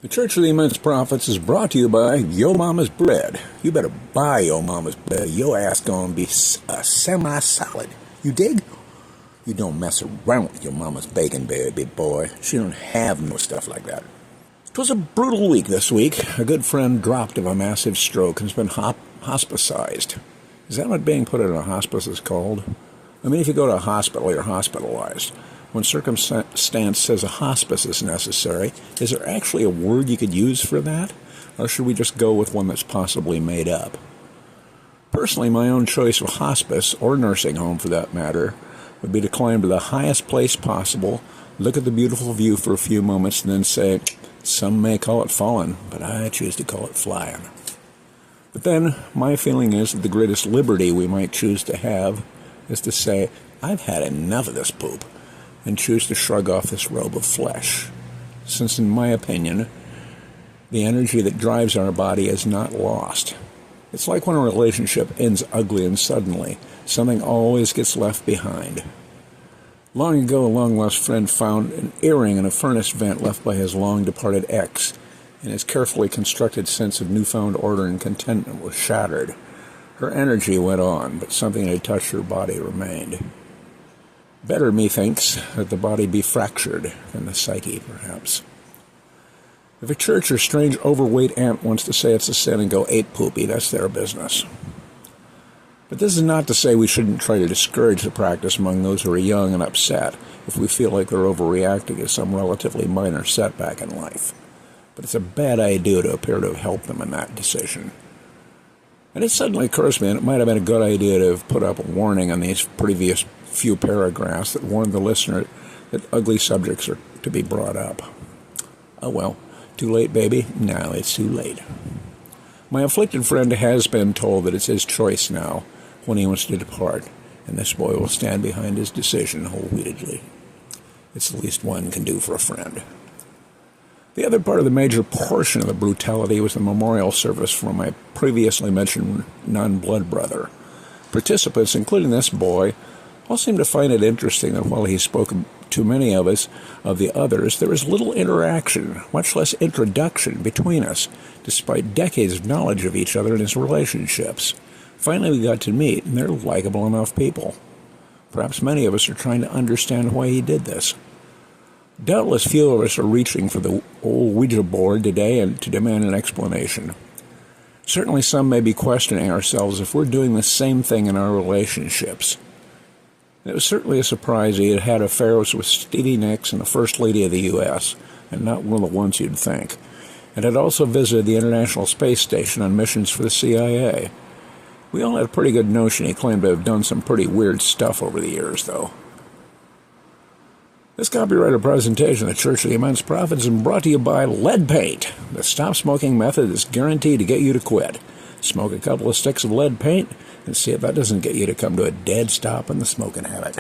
The Church of the Immense Prophets is brought to you by Yo Mama's Bread. You better buy Yo Mama's Bread. Your ass gonna be semi-solid. You dig? You don't mess around with your mama's bacon, baby boy. She don't have no stuff like that. It was a brutal week this week. A good friend dropped of a massive stroke and has been hospicized. Is that what being put in a hospice is called? I mean, if you go to a hospital, you're hospitalized. When circumstance says a hospice is necessary, is there actually a word you could use for that? Or should we just go with one that's possibly made up? Personally, my own choice of hospice, or nursing home for that matter, would be to climb to the highest place possible, look at the beautiful view for a few moments, and then say, some may call it falling, but I choose to call it flying. But then, my feeling is that the greatest liberty we might choose to have is to say, I've had enough of this poop, and choose to shrug off this robe of flesh, since in my opinion, the energy that drives our body is not lost. It's like when a relationship ends ugly and suddenly, something always gets left behind. Long ago, a long-lost friend found an earring in a furnace vent left by his long-departed ex, and his carefully constructed sense of newfound order and contentment was shattered. Her energy went on, but something that had touched her body remained. Better, methinks, that the body be fractured than the psyche, perhaps. If a church or strange overweight aunt wants to say it's a sin and go ape poopy, that's their business. But this is not to say we shouldn't try to discourage the practice among those who are young and upset if we feel like they're overreacting to some relatively minor setback in life. But it's a bad idea to appear to have helped them in that decision. And it suddenly occurs to me that it might have been a good idea to have put up a warning on these previous few paragraphs that warned the listener that ugly subjects are to be brought up. Oh well, too late, baby? No, it's too late. My afflicted friend has been told that it's his choice now when he wants to depart, and this boy will stand behind his decision wholeheartedly. It's the least one can do for a friend. The other part of the major portion of the brutality was the memorial service for my previously mentioned non-blood brother. Participants, including this boy, all seemed to find it interesting that while he spoke to many of us, of the others, there was little interaction, much less introduction between us, despite decades of knowledge of each other and his relationships. Finally, we got to meet, and they're likable enough people. Perhaps many of us are trying to understand why he did this. Doubtless few of us are reaching for the old Ouija board today and to demand an explanation. Certainly some may be questioning ourselves if we're doing the same thing in our relationships. It was certainly a surprise he had had affairs with Stevie Nicks and the First Lady of the U.S., and not one of the ones you'd think, and had also visited the International Space Station on missions for the CIA. We all had a pretty good notion he claimed to have done some pretty weird stuff over the years, though. This copyrighted presentation of the Church of the Immense Prophets is brought to you by lead paint, the stop-smoking method that's guaranteed to get you to quit. Smoke a couple of sticks of lead paint and see if that doesn't get you to come to a dead stop in the smoking habit.